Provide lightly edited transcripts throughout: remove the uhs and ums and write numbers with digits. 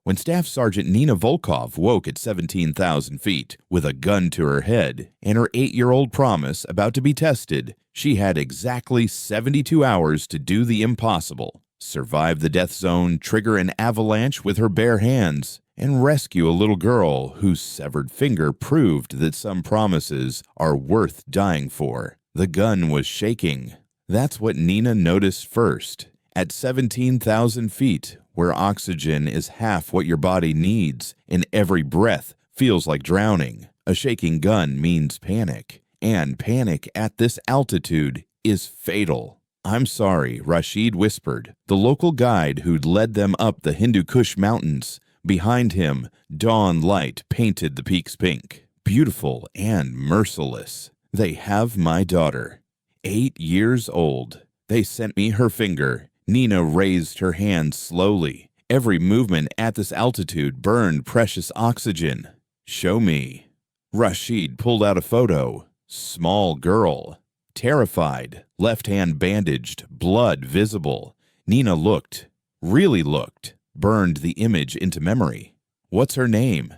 When Staff Sergeant Nina Volkov woke at 17,000 feet with a gun to her head and her 8-year-old promise about to be tested, she had exactly 72 hours to do the impossible: survive the death zone, trigger an avalanche with her bare hands, and rescue a little girl whose severed finger proved that some promises are worth dying for. The gun was shaking. That's what Nina noticed first. At 17,000 feet, where oxygen is half what your body needs and every breath feels like drowning, a shaking gun means panic. And panic at this altitude is fatal. "I'm sorry," Rashid whispered, the local guide who'd led them up the Hindu Kush mountains. Behind him, dawn light painted the peaks pink, beautiful and merciless. "They have my daughter, 8 years old. They sent me her finger." Nina raised her hand slowly. Every movement at this altitude burned precious oxygen. "Show me." Rashid pulled out a photo. Small girl. Terrified, left hand bandaged, blood visible. Nina looked, really looked, burned the image into memory. "What's her name?"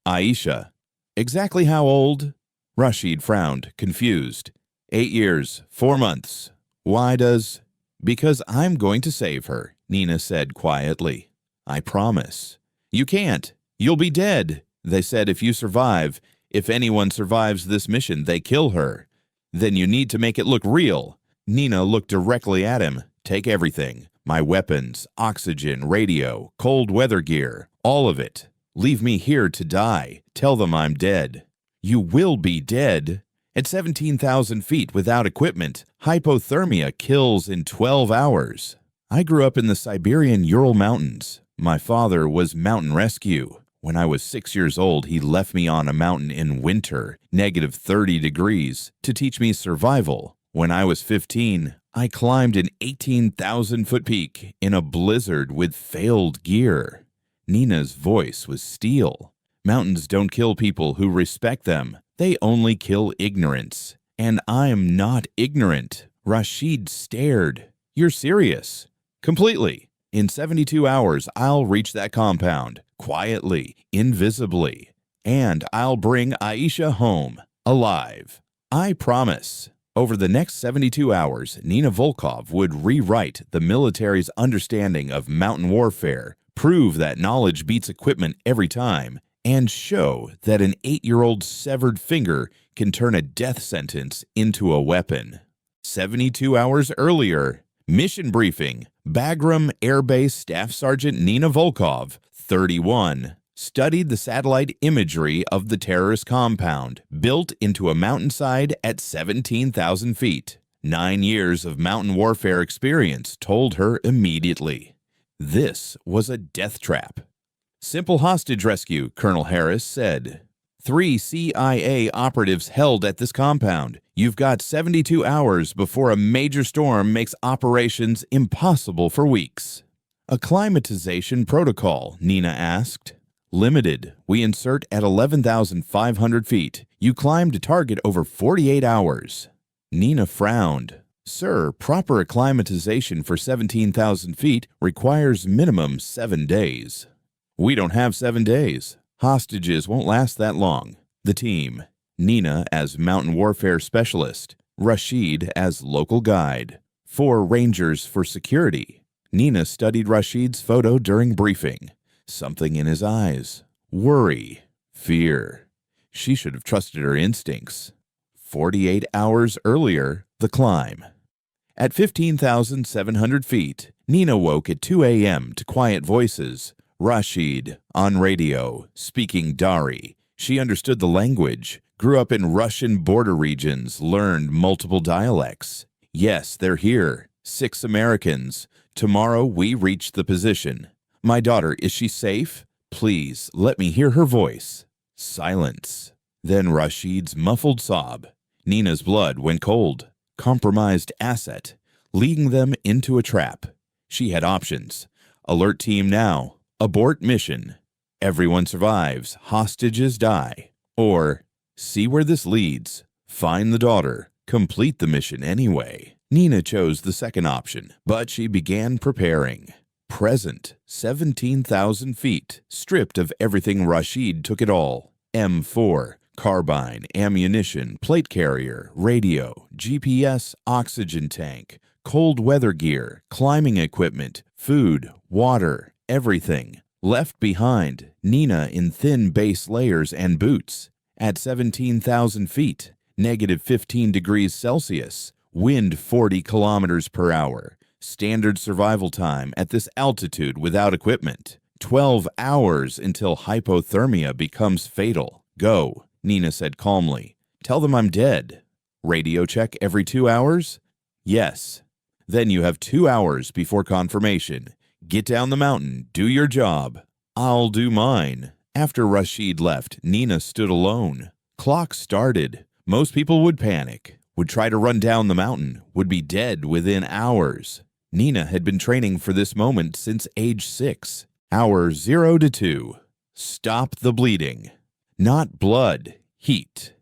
"Aisha." "Exactly how old?" Rashid frowned, confused. 8 years, 4 months. "Why does—" "Because I'm going to save her," Nina said quietly. "I promise." "You can't. You'll be dead. They said if you survive, if anyone survives this mission, they kill her. Then you need to make it look real." Nina looked directly at him. "Take everything. My weapons, oxygen, radio, cold weather gear, all of it. Leave me here to die. Tell them I'm dead." "You will be dead." At 17,000 feet without equipment, hypothermia kills in 12 hours. "I grew up in the Siberian Ural Mountains. My father was mountain rescue. When I was 6 years old, he left me on a mountain in winter, -30 degrees, to teach me survival. When I was 15, I climbed an 18,000-foot peak in a blizzard with failed gear." Nina's voice was steel. "Mountains don't kill people who respect them. They only kill ignorance. And I'm not ignorant." Rashid stared. "You're serious?" "Completely. In 72 hours, I'll reach that compound, quietly, invisibly. And I'll bring Aisha home, alive. I promise." Over the next 72 hours, Nina Volkov would rewrite the military's understanding of mountain warfare, prove that knowledge beats equipment every time, and show that an 8-year-old's severed finger can turn a death sentence into a weapon. 72 hours earlier, mission briefing. Bagram Air Base Staff Sergeant Nina Volkov, 31, studied the satellite imagery of the terrorist compound, built into a mountainside at 17,000 feet. 9 years of mountain warfare experience told her immediately. This was a death trap. "Simple hostage rescue," Colonel Harris said. 3 CIA operatives held at this compound. You've got 72 hours before a major storm makes operations impossible for weeks." "Acclimatization protocol," Nina asked. "Limited. We insert at 11,500 feet. You climb to target over 48 hours. Nina frowned. "Sir, proper acclimatization for 17,000 feet requires minimum 7 days. "We don't have 7 days. Hostages won't last that long." The team: Nina as mountain warfare specialist, Rashid as local guide, 4 rangers for security. Nina studied Rashid's photo during briefing. Something in his eyes. Worry. Fear. She should have trusted her instincts. 48 hours earlier, the climb. At 15,700 feet, Nina woke at 2 a.m. to quiet voices. Rashid, on radio, speaking Dari. She understood the language, grew up in Russian border regions, learned multiple dialects. "Yes, they're here. 6 Americans. Tomorrow we reach the position. My daughter, is she safe? Please, let me hear her voice." Silence. Then Rashid's muffled sob. Nina's blood went cold. Compromised asset, leading them into a trap. She had options. Alert team now. Abort mission. Everyone survives. Hostages die. Or, see where this leads. Find the daughter. Complete the mission anyway. Nina chose the second option, but she began preparing. Present, 17,000 feet. Stripped of everything Rashid took it all. M4, carbine, ammunition, plate carrier, radio, GPS, oxygen tank, cold weather gear, climbing equipment, food, water, everything. Left behind, Nina in thin base layers and boots. At 17,000 feet, negative 15 degrees Celsius, wind 40 kilometers per hour. Standard survival time at this altitude without equipment. 12 hours until hypothermia becomes fatal. Go, Nina said calmly. Tell them I'm dead. Radio check every 2 hours? Yes. Then you have 2 hours before confirmation. Get down the mountain, do your job. I'll do mine. After Rashid left, Nina stood alone. Clock started. Most people would panic, would try to run down the mountain, would be dead within hours. Nina had been training for this moment since age 6. Hour 0 to 2. Stop the bleeding. Not blood, heat.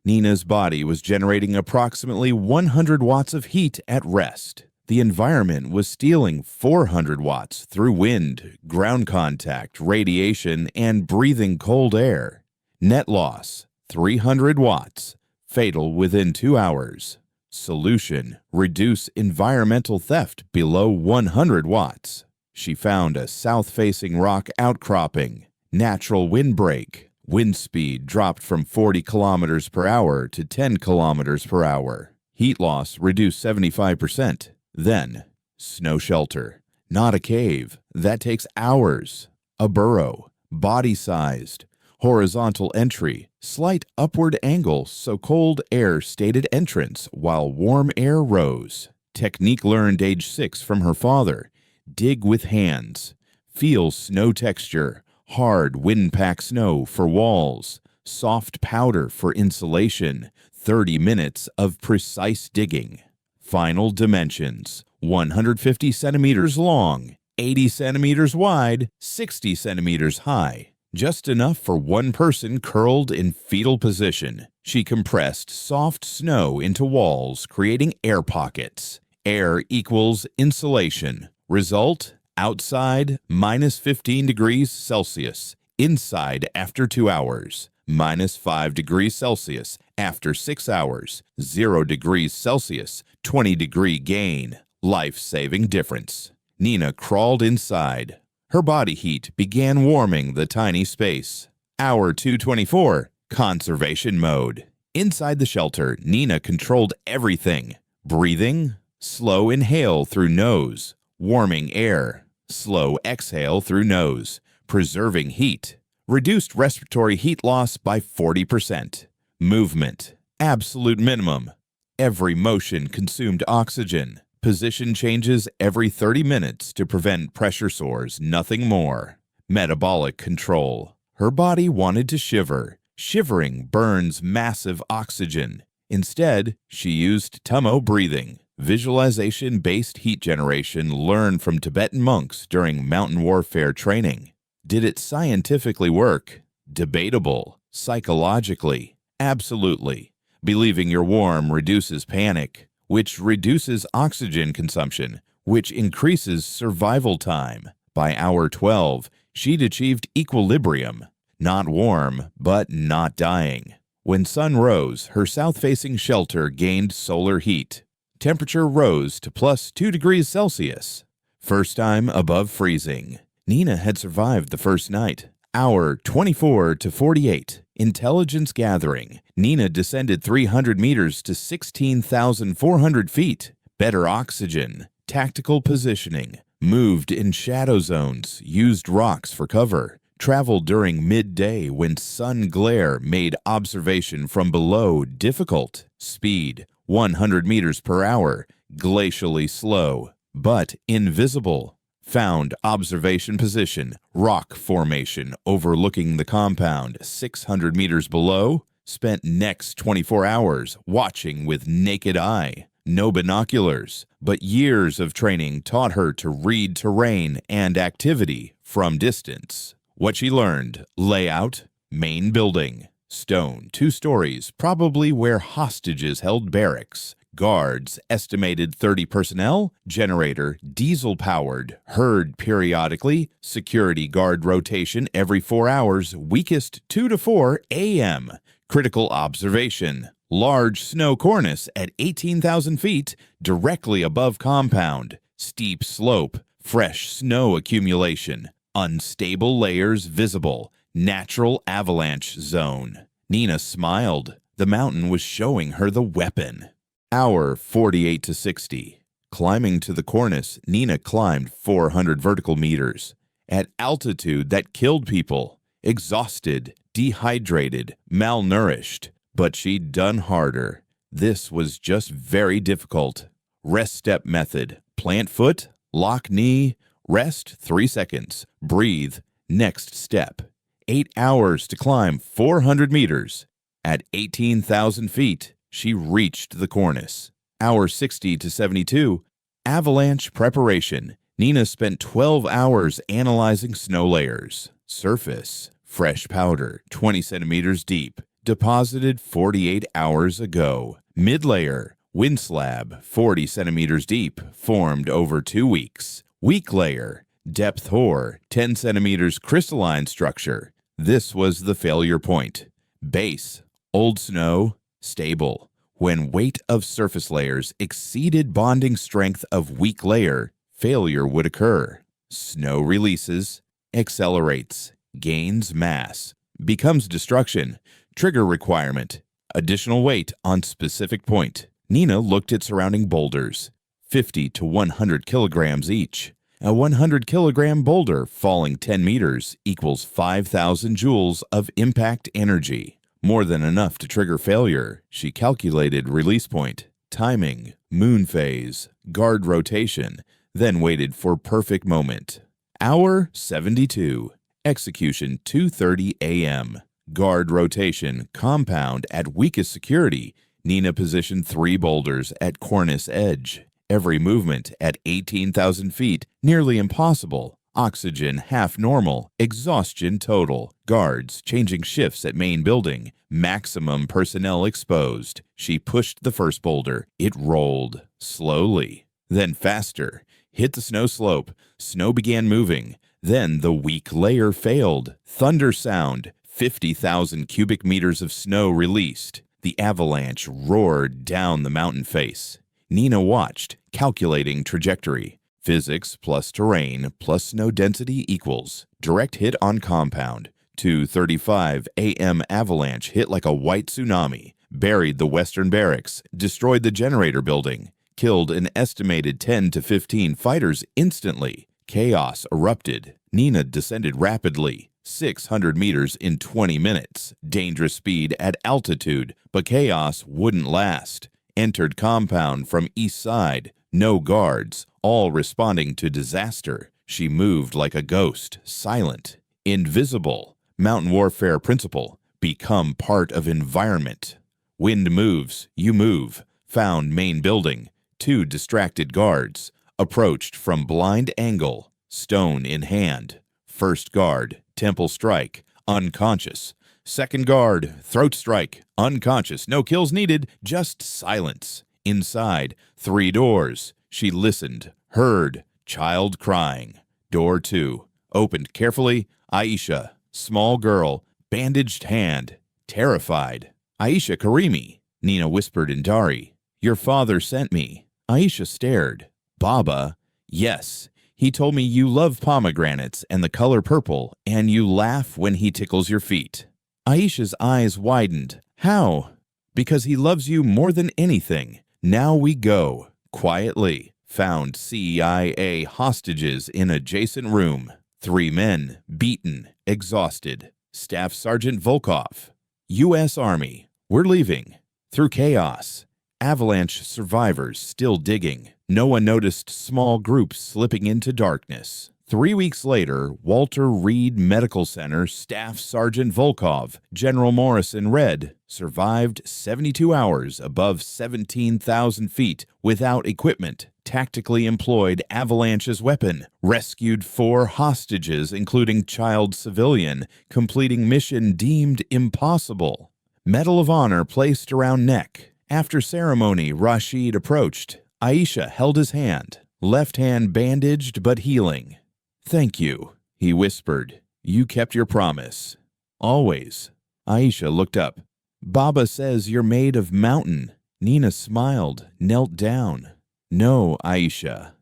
Nina's body was generating approximately 100 watts of heat at rest. The environment was stealing 400 watts through wind, ground contact, radiation, and breathing cold air. Net loss, 300 watts. Fatal within 2 hours. Solution: reduce environmental theft below 100 watts. She found a south-facing rock outcropping. Natural windbreak. Wind speed dropped from 40 kilometers per hour to 10 kilometers per hour. Heat loss reduced 75%. Then, snow shelter. Not a cave. That takes hours. A burrow. Body-sized. Horizontal entry, slight upward angle so cold air stayed at entrance while warm air rose. Technique learned age 6 from her father. Dig with hands. Feel snow texture. Hard wind-packed snow for walls. Soft powder for insulation. 30 minutes of precise digging. Final dimensions. 150 centimeters long, 80 centimeters wide, 60 centimeters high. Just enough for one person curled in fetal position. She compressed soft snow into walls, creating air pockets. Air equals insulation. Result: outside, minus 15 degrees Celsius. Inside after 2 hours. Minus 5 degrees Celsius after 6 hours. 0 degrees Celsius, 20-degree gain. Life-saving difference. Nina crawled inside. Her body heat began warming the tiny space. Hour 224, conservation mode. Inside the shelter, Nina controlled everything. Breathing, slow inhale through nose. Warming air, slow exhale through nose. Preserving heat. Reduced respiratory heat loss by 40%. Movement, absolute minimum. Every motion consumed oxygen. Position changes every 30 minutes to prevent pressure sores, nothing more. Metabolic control. Her body wanted to shiver. Shivering burns massive oxygen. Instead, she used tummo breathing, visualization-based heat generation learned from Tibetan monks during mountain warfare training. Did it scientifically work? Debatable. Psychologically? Absolutely. Believing you're warm reduces panic, which reduces oxygen consumption, which increases survival time. By hour 12, she'd achieved equilibrium. Not warm, but not dying. When sun rose, her south-facing shelter gained solar heat. Temperature rose to plus 2 degrees Celsius. First time above freezing. Nina had survived the first night. Hour 24 to 48. Intelligence gathering. Nina descended 300 meters to 16,400 feet. Better oxygen. Tactical positioning. Moved in shadow zones. Used rocks for cover. Traveled during midday when sun glare made observation from below difficult. Speed 100 meters per hour. Glacially slow, but invisible. Found observation position, rock formation overlooking the compound 600 meters below. Spent next 24 hours watching with naked eye. No binoculars, but years of training taught her to read terrain and activity from distance. What she learned: layout, main building, stone, 2 stories, probably where hostages held barracks, Guards, estimated 30 personnel. Generator, diesel-powered. Heard periodically. Security guard rotation every 4 hours. Weakest 2 to 4 a.m. Critical observation. Large snow cornice at 18,000 feet, directly above compound. Steep slope. Fresh snow accumulation. Unstable layers visible. Natural avalanche zone. Nina smiled. The mountain was showing her the weapon. Hour 48 to 60. Climbing to the cornice, Nina climbed 400 vertical meters. At altitude that killed people. Exhausted, dehydrated, malnourished. But she'd done harder. This was just very difficult. Rest step method. Plant foot, lock knee, rest 3 seconds. Breathe, next step. 8 hours to climb 400 meters. At 18,000 feet, she reached the cornice. Hour 60 to 72. Avalanche preparation. Nina spent 12 hours analyzing snow layers. Surface. Fresh powder, 20 centimeters deep. Deposited 48 hours ago. Mid-layer. Wind slab, 40 centimeters deep. Formed over 2 weeks. Weak layer. Depth hoar, 10 centimeters crystalline structure. This was the failure point. Base. Old snow. Stable. When weight of surface layers exceeded bonding strength of weak layer, failure would occur. Snow releases, accelerates, gains mass, becomes destruction, trigger requirement, additional weight on specific point. Nina looked at surrounding boulders, 50 to 100 kilograms each. A 100-kilogram boulder falling 10 meters equals 5,000 joules of impact energy. More than enough to trigger failure. She calculated release point, timing, moon phase, guard rotation, then waited for perfect moment. Hour 72. Execution 2:30 a.m. Guard rotation, compound at weakest security. Nina positioned 3 boulders at cornice edge. Every movement at 18,000 feet, nearly impossible. Oxygen half normal, exhaustion total. Guards changing shifts at main building. Maximum personnel exposed. She pushed the first boulder. It rolled. Slowly. Then faster. Hit the snow slope. Snow began moving. Then the weak layer failed. Thunder sound. 50,000 cubic meters of snow released. The avalanche roared down the mountain face. Nina watched, calculating trajectory. Physics plus terrain plus snow density equals. Direct hit on compound. 2:35 a.m. avalanche hit like a white tsunami. Buried the western barracks. Destroyed the generator building. Killed an estimated 10 to 15 fighters instantly. Chaos erupted. Nina descended rapidly. 600 meters in 20 minutes. Dangerous speed at altitude, but chaos wouldn't last. Entered compound from east side. No guards, all responding to disaster. She moved like a ghost, silent, invisible. Mountain warfare principle. Become part of environment. Wind moves, you move. Found main building. 2 distracted guards. Approached from blind angle. Stone in hand. First guard, temple strike, unconscious. Second guard, throat strike, unconscious. No kills needed, just silence. Inside, 3 doors. She listened, heard, child crying. Door 2. Opened carefully. Aisha, small girl, bandaged hand, terrified. Aisha Karimi, Nina whispered in Dari. Your father sent me. Aisha stared. Baba, yes. He told me you love pomegranates and the color purple, and you laugh when he tickles your feet. Aisha's eyes widened. How? Because he loves you more than anything. Now we go. Quietly. Found CIA hostages in adjacent room. 3 men, beaten, exhausted. Staff Sergeant Volkov. U.S. Army. We're leaving. Through chaos. Avalanche survivors still digging. No one noticed small groups slipping into darkness. 3 weeks later, Walter Reed Medical Center Staff Sergeant Volkov, General Morrison read, survived 72 hours above 17,000 feet without equipment, tactically employed avalanche's weapon, rescued 4 hostages including child civilian, completing mission deemed impossible. Medal of Honor placed around neck. After ceremony, Rashid approached. Aisha held his hand, left hand bandaged but healing. "Thank you," he whispered. "You kept your promise. Always." Aisha looked up. "Baba says you're made of mountain." Nina smiled, knelt down. "No, Aisha.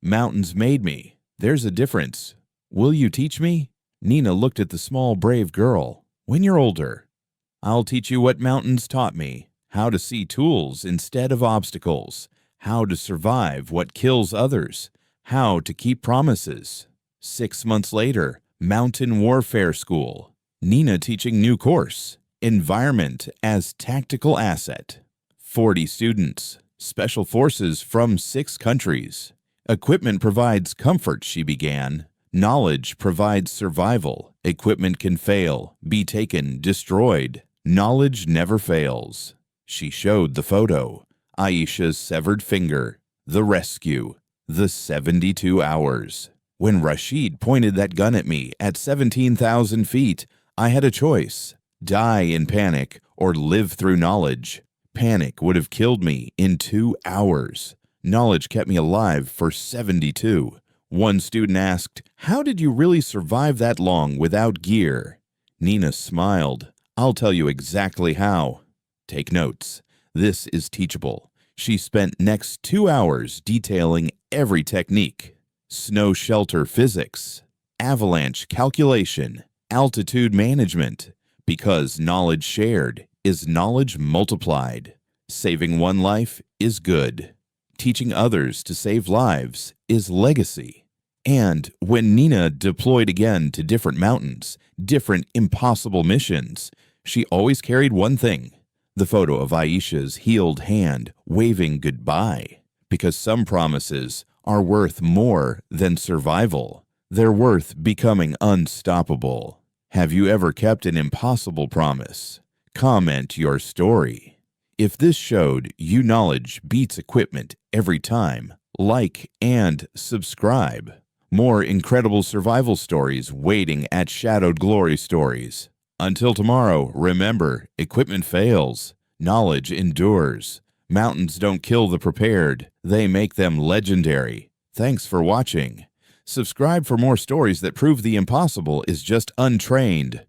Mountains made me. There's a difference. Will you teach me?" Nina looked at the small, brave girl. "When you're older, I'll teach you what mountains taught me. How to see tools instead of obstacles. How to survive what kills others. How to keep promises." 6 months later, Mountain Warfare School. Nina teaching new course. Environment as tactical asset. 40 students. Special forces from 6 countries. Equipment provides comfort, she began. Knowledge provides survival. Equipment can fail, be taken, destroyed. Knowledge never fails. She showed the photo. Aisha's severed finger. The rescue. The 72 hours. When Rashid pointed that gun at me at 17,000 feet, I had a choice. Die in panic or live through knowledge. Panic would have killed me in 2 hours. Knowledge kept me alive for 72. One student asked, "How did you really survive that long without gear?" Nina smiled. "I'll tell you exactly how." Take notes. This is teachable. She spent next 2 hours detailing every technique. Snow shelter physics, avalanche calculation, altitude management, because knowledge shared is knowledge multiplied. Saving one life is good. Teaching others to save lives is legacy. And when Nina deployed again to different mountains, different impossible missions, she always carried one thing, the photo of Aisha's healed hand waving goodbye. Because some promises are worth more than survival. They're worth becoming unstoppable. Have you ever kept an impossible promise? Comment your story. If this showed you knowledge beats equipment every time, like and subscribe. More incredible survival stories waiting at Shadowed Glory Stories. Until tomorrow, remember, equipment fails, knowledge endures. Mountains don't kill the prepared, they make them legendary. Thanks for watching. Subscribe for more stories that prove the impossible is just untrained.